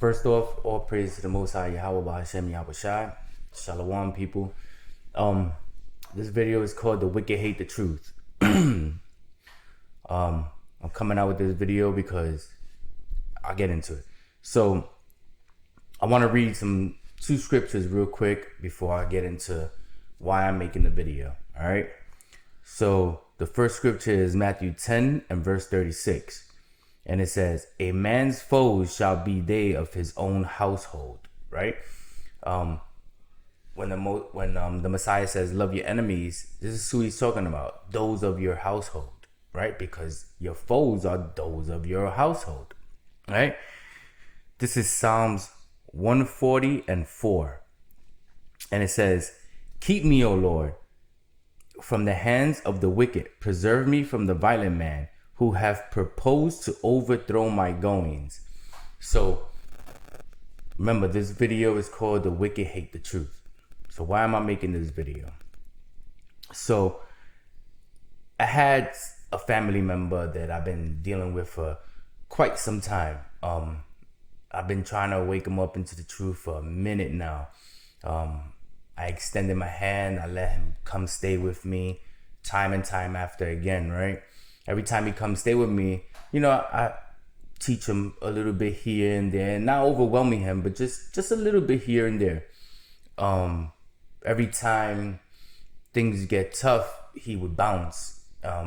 First off, all praise to the Most High Yahweh Ba'Hashem Yahweh Shai. Shalom, people. This video is called "The Wicked Hate the Truth." I'm coming out with this video because I'll get into it. So I want to read two scriptures real quick before I get into why I'm making the video. All right. So the first scripture is Matthew 10 and verse 36. And it says, "A man's foes shall be they of his own household." Right? When the Messiah says, "Love your enemies," this is who he's talking about. Those of your household, right? Because your foes are those of your household, right? This is Psalms 140 and 4. And it says, "Keep me, O Lord, from the hands of the wicked. Preserve me from the violent man, who have proposed to overthrow my goings." So remember, this video is called "The Wicked Hate the Truth." So why am I making this video? So I had a family member that I've been dealing with for quite some time. I've been trying to wake him up into the truth for a minute now. I extended my hand. I let him come stay with me time and time after again, right? Every time he comes stay with me, I teach him a little bit here and there, not overwhelming him, but just a little bit here and there. Every time things get tough, he would bounce.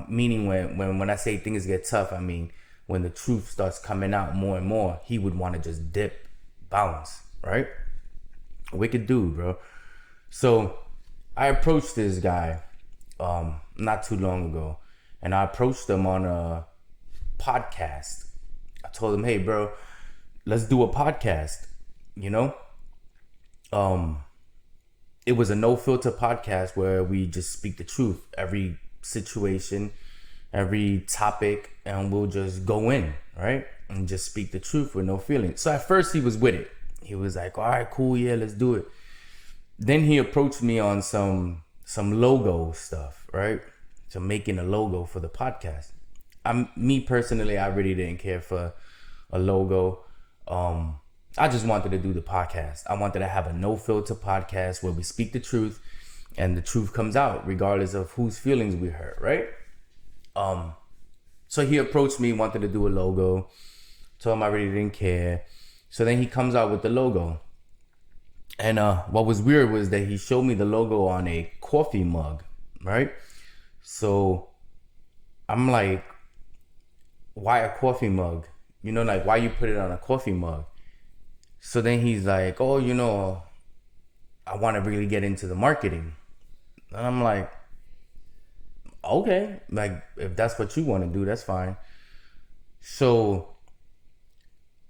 Meaning when I say things get tough, I mean when the truth starts coming out more and more, he would want to just dip, bounce, right? Wicked dude, bro. So I approached this guy not too long ago, and I approached him on a podcast. I told him, "Hey, bro, let's do a podcast." It was a no filter podcast where we just speak the truth, every situation, every topic, and we'll just go in, right? And just speak the truth with no feelings. So at first he was with it. He was like, "All right, cool, yeah, let's do it." Then he approached me on some logo stuff, right? So making a logo for the podcast. Me personally, I really didn't care for a logo. I just wanted to do the podcast. I wanted to have a no filter podcast where we speak the truth and the truth comes out regardless of whose feelings we hurt, right? So he approached me, wanted to do a logo. Told him I really didn't care. So then he comes out with the logo. And what was weird was that he showed me the logo on a coffee mug, right? So I'm like, why a coffee mug? Like, why you put it on a coffee mug? So then he's like, "Oh, I want to really get into the marketing." And I'm like, okay, like if that's what you want to do, that's fine. So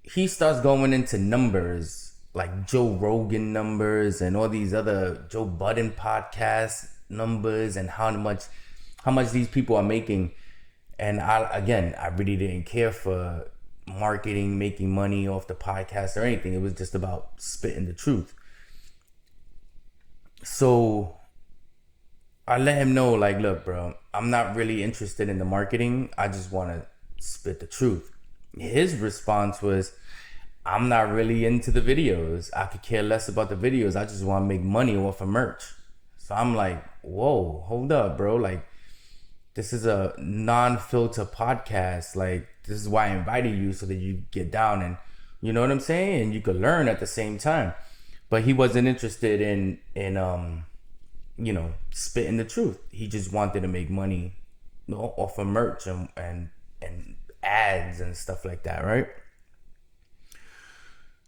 he starts going into numbers, like Joe Rogan numbers and all these other Joe Budden podcast numbers, and how much these people are making. And I really didn't care for marketing, making money off the podcast or anything. It was just about spitting the truth. So I let him know, like, "Look, bro, I'm not really interested in the marketing. I just want to spit the truth." His response was, "I'm not really into the videos. I could care less about the videos. I just want to make money off of merch." So I'm like, whoa, hold up, bro. Like, this is a non-filter podcast. Like, this is why I invited you, so that you get down and, you know what I'm saying? And you could learn at the same time. But he wasn't interested in spitting the truth. He just wanted to make money off of merch and ads and stuff like that, right?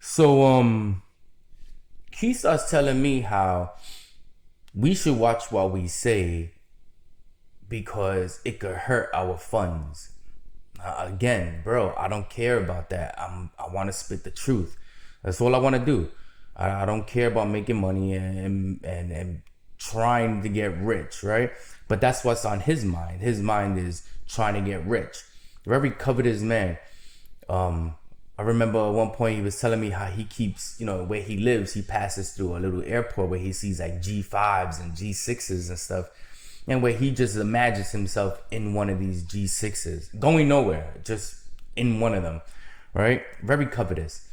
So he starts telling me how we should watch what we say because it could hurt our funds. Again, bro, I don't care about that. I want to spit the truth. That's all I want to do. I don't care about making money and trying to get rich, right? But that's what's on his mind. His mind is trying to get rich. Very covetous man. I remember at one point he was telling me how he keeps, where he lives, he passes through a little airport where he sees like G5s and G6s and stuff. And where he just imagines himself in one of these G6s, going nowhere, just in one of them, right? Very covetous.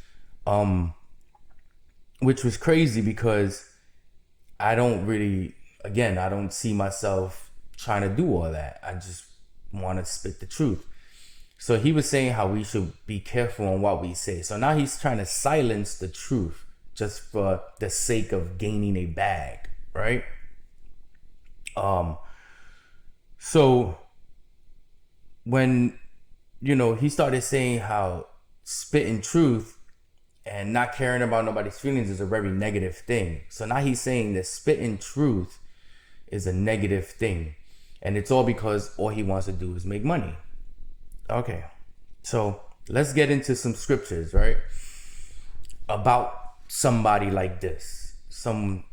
which was crazy because I don't see myself trying to do all that. I just want to spit the truth. So he was saying how we should be careful on what we say. So now he's trying to silence the truth just for the sake of gaining a bag, right? So when, he started saying how spitting truth and not caring about nobody's feelings is a very negative thing. So now he's saying that spitting truth is a negative thing. And it's all because all he wants to do is make money. Okay, so let's get into some scriptures, right? About somebody like this.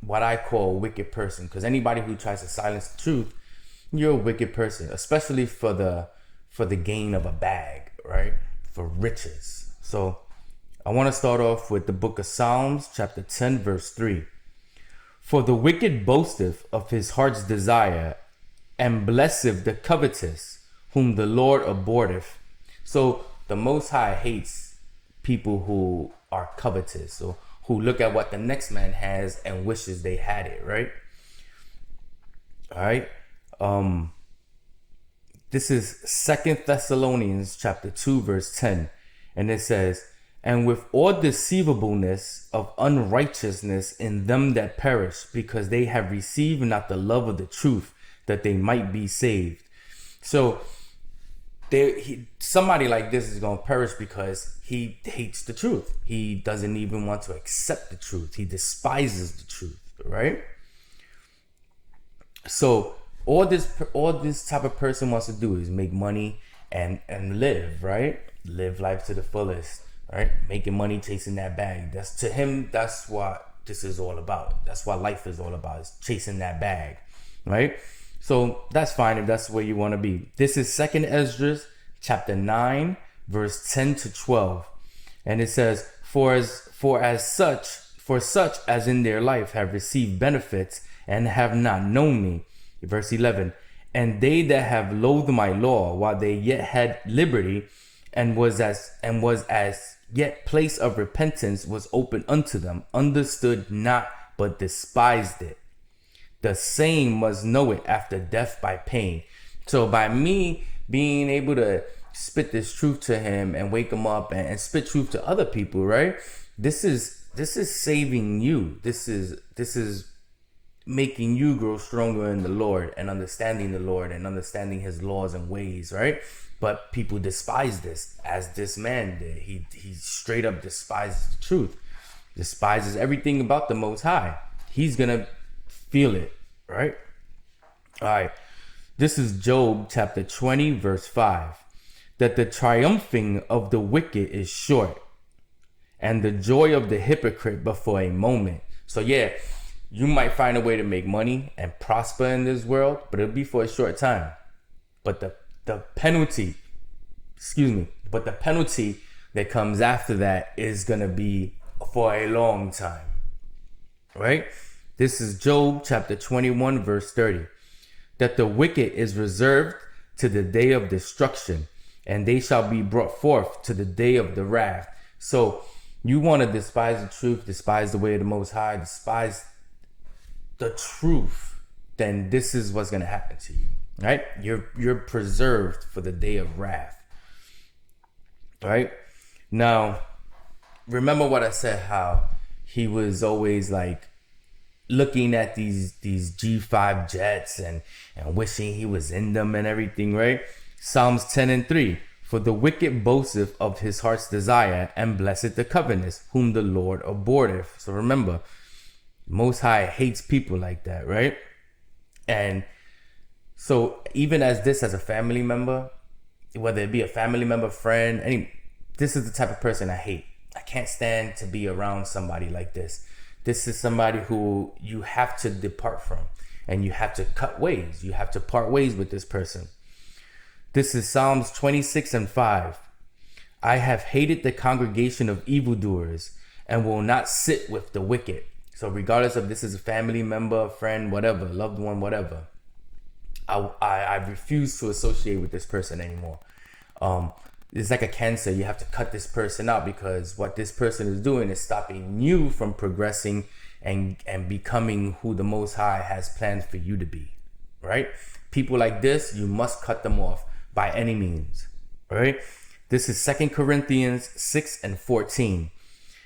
What I call a wicked person. Because anybody who tries to silence the truth, you're a wicked person. Especially for the gain of a bag, right? For riches. So I want to start off with the book of Psalms, chapter 10, verse 3. For the wicked boasteth of his heart's desire, and blesseth the covetous, whom the Lord abhorreth. So the Most High hates people who are covetous, or who look at what the next man has and wishes they had it, right? All right. This is 2 Thessalonians chapter 2, verse 10. And it says, and with all deceivableness of unrighteousness in them that perish, because they have received not the love of the truth, that they might be saved. So somebody like this is going to perish because he hates the truth. He doesn't even want to accept the truth. He despises the truth, right? So all this type of person wants to do is make money and live, right? Live life to the fullest, right? Making money, chasing that bag. That's what this is all about. That's what life is all about, is chasing that bag, right? So that's fine if that's where you want to be. This is 2nd Esdras chapter 9, verse 10 to 12. And it says, for such as in their life have received benefits and have not known me. Verse 11, and they that have loathed my law while they yet had liberty, and was as yet place of repentance was open unto them, understood not, but despised it. The same must know it after death by pain. So by me being able to spit this truth to him and wake him up and spit truth to other people, right? This is saving you. This is making you grow stronger in the Lord and understanding the Lord and understanding his laws and ways, right? But people despise this, as this man did. He straight up despises the truth, despises everything about the Most High. He's gonna feel it, right? All right. This is Job chapter 20, verse 5. That the triumphing of the wicked is short, and the joy of the hypocrite but for a moment. So yeah, you might find a way to make money and prosper in this world, but it'll be for a short time. But the penalty that comes after that is gonna be for a long time, right? This is Job chapter 21, verse 30. That the wicked is reserved to the day of destruction, and they shall be brought forth to the day of the wrath. So you want to despise the truth, despise the way of the Most High, despise the truth, then this is what's going to happen to you, right? You're preserved for the day of wrath, right? Now, remember what I said, how he was always like looking at these G5 jets and wishing he was in them and everything, right? Psalms 10 and 3. For the wicked boasteth of his heart's desire, and blesseth the covetous, whom the Lord abhorreth. So remember, Most High hates people like that, right? And so even as a family member, whether it be a family member, friend, this is the type of person I hate. I can't stand to be around somebody like this. This is somebody who you have to depart from, and you have to cut ways. You have to part ways with this person. This is Psalms 26 and 5. I have hated the congregation of evildoers, and will not sit with the wicked. So regardless of this is a family member, friend, whatever, loved one, whatever, I refuse to associate with this person anymore. it's like a cancer. You have to cut this person out, because what this person is doing is stopping you from progressing and becoming who the Most High has planned for you to be, right? People like this, you must cut them off by any means, right? This is 2 Corinthians 6:14.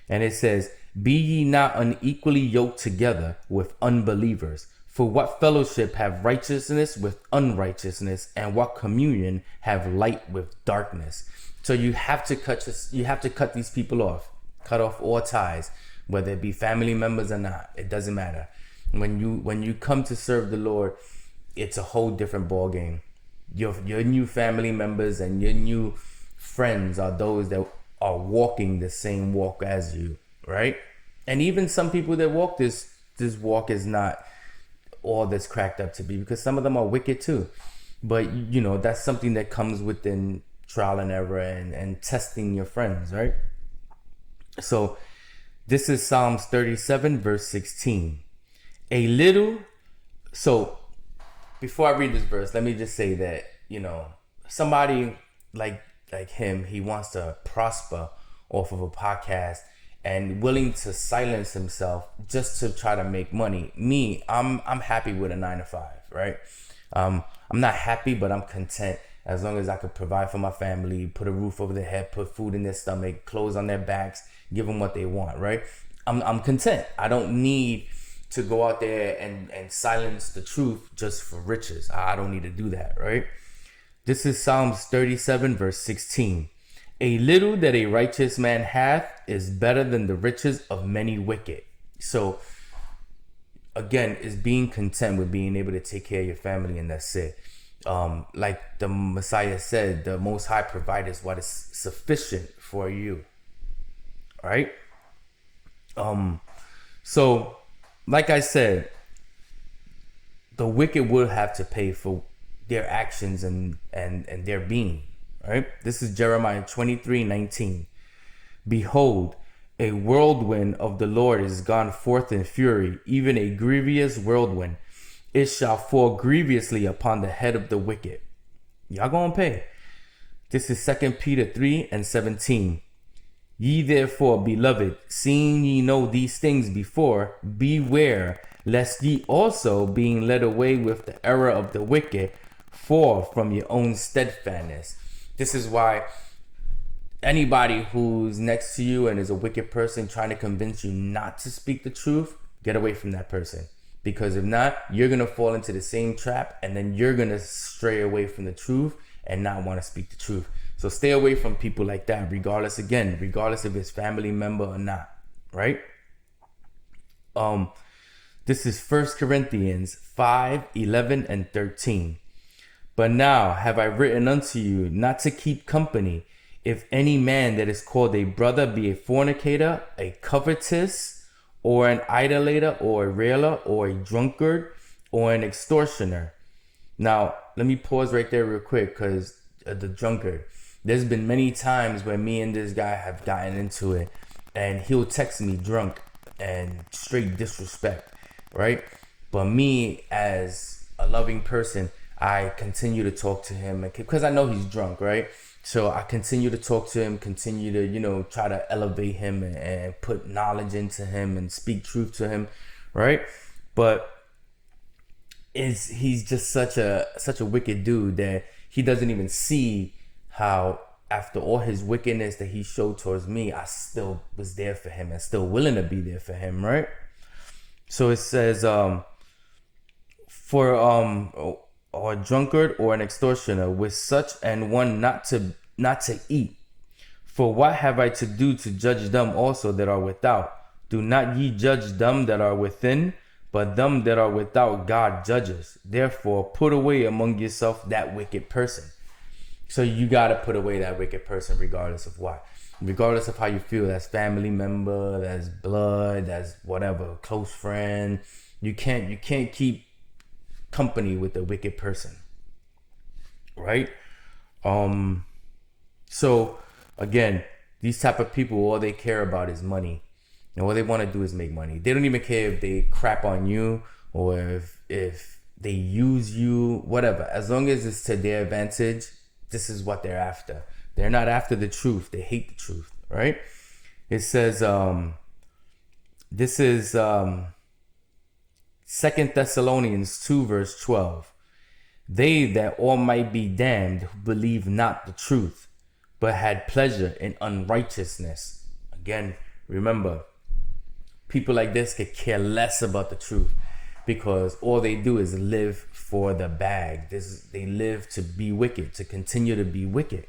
And it says, be ye not unequally yoked together with unbelievers. For what fellowship have righteousness with unrighteousness, and what communion have light with darkness? So you have to cut these people off. Cut off all ties, whether it be family members or not. It doesn't matter. When you come to serve the Lord, it's a whole different ball game. Your new family members and your new friends are those that are walking the same walk as you, right? And even some people that walk this walk is not all that's cracked up to be, because some of them are wicked too. But you know, that's something that comes within trial and error and testing your friends, right? So this is Psalms 37 verse 16. So before I read this verse, let me just say that, you know, somebody like him, he wants to prosper off of a podcast and willing to silence himself just to try to make money. Me, I'm happy with a 9-to-5, right? I'm not happy, but I'm content as long as I could provide for my family, put a roof over their head, put food in their stomach, clothes on their backs, give them what they want, right? I'm content. I don't need to go out there and silence the truth just for riches. I don't need to do that, right? This is Psalms 37 verse 16. A little that a righteous man hath is better than the riches of many wicked. So again, it's being content with being able to take care of your family, and that's it. Like the Messiah said, the Most High provides what is sufficient for you, right? So like I said, the wicked will have to pay for their actions and their being, right? This is Jeremiah 23:19. Behold, a whirlwind of the Lord is gone forth in fury, even a grievous whirlwind. It shall fall grievously upon the head of the wicked. Y'all gonna pay. This is 2 Peter 3:17. Ye therefore, beloved, seeing ye know these things before, beware, lest ye also, being led away with the error of the wicked, fall from your own steadfastness. This is why anybody who's next to you and is a wicked person trying to convince you not to speak the truth, get away from that person. Because if not, you're going to fall into the same trap, and then you're going to stray away from the truth and not want to speak the truth. So stay away from people like that, regardless if it's family member or not, right? This is 1 Corinthians 5:11 and 13. But now have I written unto you not to keep company, if any man that is called a brother be a fornicator, a covetous, or an idolater, or a railer, or a drunkard, or an extortioner. Now, let me pause right there real quick, because the drunkard. There's been many times where me and this guy have gotten into it, and he'll text me drunk and straight disrespect, right? But me, as a loving person, I continue to talk to him because I know he's drunk, right? So I continue to talk to him, continue to, you know, try to elevate him and put knowledge into him and speak truth to him, right? But he's just such a wicked dude that he doesn't even see how after all his wickedness that he showed towards me, I still was there for him and still willing to be there for him, right? So it says, or a drunkard or an extortioner, with such an one not to eat. For what have I to do to judge them also that are without? Do not ye judge them that are within, but them that are without God judges. Therefore put away among yourself that wicked person. So you got to put away that wicked person regardless of what. Regardless of how you feel, that's family member, that's blood, that's whatever, close friend. You can't keep company with a wicked person, right? So again, these type of people, all they care about is money, and all they want to do is make money. They don't even care if they crap on you or if they use you, whatever. As long as it's to their advantage, this is what they're after. They're not after the truth. They hate the truth, right? It says, this is 2 Thessalonians 2 verse 12. They that all might be damned who believe not the truth, but had pleasure in unrighteousness. Again, remember, people like this could care less about the truth because all they do is live for the bag. They live to be wicked, to continue to be wicked.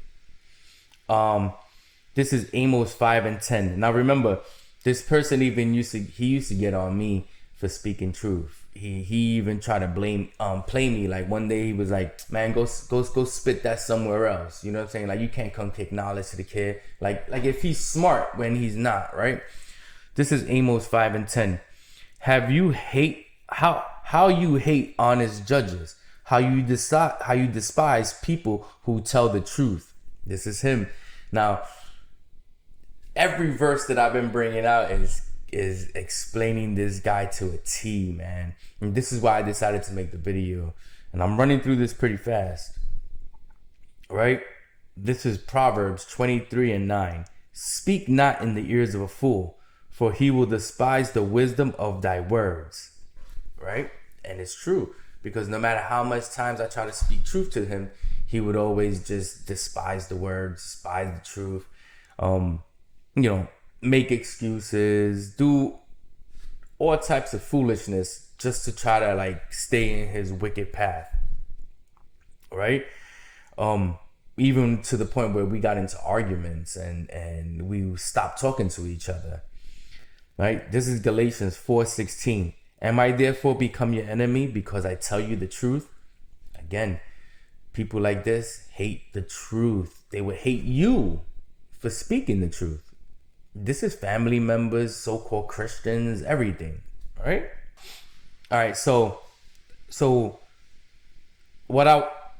This is Amos 5 and 10. Now remember, this person even used to get on me for speaking truth. He even tried to play me. Like one day he was like, man, go spit that somewhere else. You know what I'm saying? Like, you can't come take knowledge to the kid. Like if he's smart when he's not, right? This is Amos 5 and 10. How you hate honest judges, how you despise people who tell the truth. This is him. Now, every verse that I've been bringing out is explaining this guy to a T, man. And this is why I decided to make the video. And I'm running through this pretty fast. Right? This is Proverbs 23 and 9. Speak not in the ears of a fool, for he will despise the wisdom of thy words. Right? And it's true, because no matter how much times I try to speak truth to him, he would always just despise the words, despise the truth. Make excuses, do all types of foolishness just to try to like stay in his wicked path. Right? Even to the point where we got into arguments and we stopped talking to each other. Right? This is Galatians 4:16. Am I therefore become your enemy because I tell you the truth? Again, people like this hate the truth. They would hate you for speaking the truth. This is family members, so-called Christians, everything, right? All right, so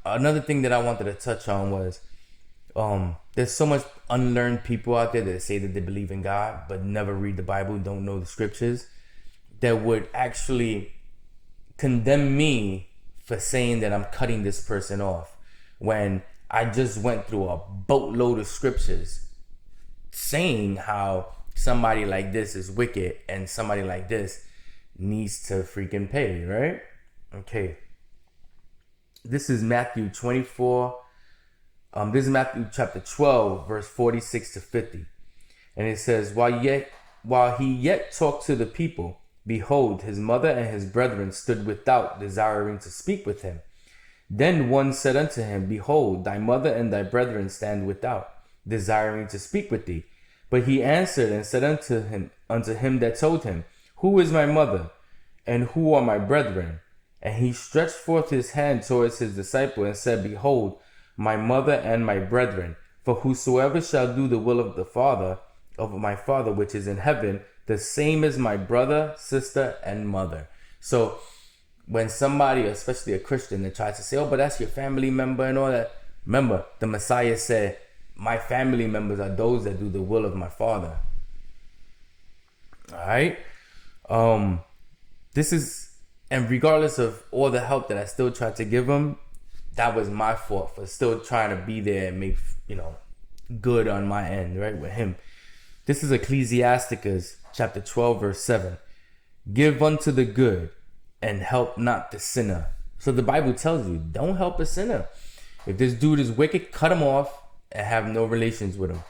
another thing that I wanted to touch on was there's so much unlearned people out there that say that they believe in God but never read the Bible, don't know the scriptures, that would actually condemn me for saying that I'm cutting this person off when I just went through a boatload of scriptures saying how somebody like this is wicked and somebody like this needs to freaking pay, right? Okay. This is Matthew 24. This is Matthew chapter 12, verse 46 to 50. And it says, while he yet talked to the people, behold, his mother and his brethren stood without, desiring to speak with him. Then one said unto him, behold, thy mother and thy brethren stand without, desiring to speak with thee. But he answered and said unto him that told him, who is my mother, and who are my brethren? And he stretched forth his hand towards his disciple and said, behold, my mother and my brethren. For whosoever shall do the will of the Father, of my Father which is in heaven, the same is my brother, sister, and mother. So when somebody, especially a Christian, that tries to say, oh, but that's your family member and all that, remember, the Messiah said, my family members are those that do the will of my Father. All right? And regardless of all the help that I still tried to give him, that was my fault for still trying to be there and make, good on my end, right, with him. This is Ecclesiasticus chapter 12, verse 7. Give unto the good and help not the sinner. So the Bible tells you, don't help a sinner. If this dude is wicked, cut him off and have no relations with him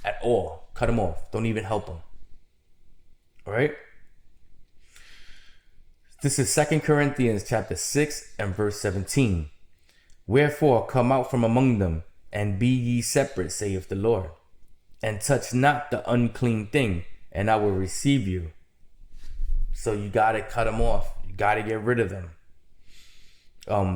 at all. Cut him off. Don't even help him. All right? This is 2 Corinthians chapter 6 and verse 17. Wherefore come out from among them, and be ye separate, saith the Lord, and touch not the unclean thing, and I will receive you. So you got to cut them off. You got to get rid of them.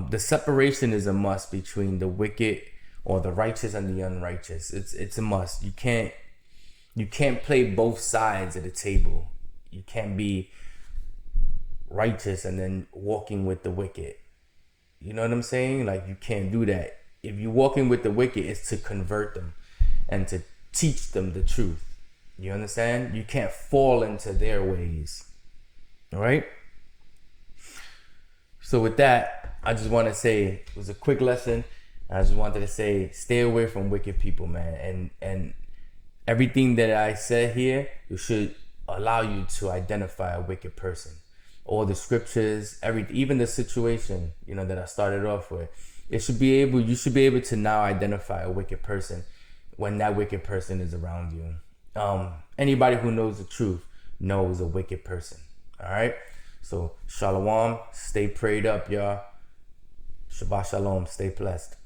The separation is a must between the wicked or the righteous and the unrighteous. It's a must. You can't play both sides of the table. You can't be righteous and then walking with the wicked. You know what I'm saying? Like, you can't do that. If you're walking with the wicked, it's to convert them and to teach them the truth. You understand? You can't fall into their ways. All right? So with that, I just want to say it was a quick lesson. And I just wanted to say, stay away from wicked people, man. And everything that I said here, it should allow you to identify a wicked person. All the scriptures, even the situation, that I started off with, you should be able to now identify a wicked person when that wicked person is around you. Anybody who knows the truth knows a wicked person. All right. So shalom, stay prayed up, y'all. Shabbat shalom, stay blessed.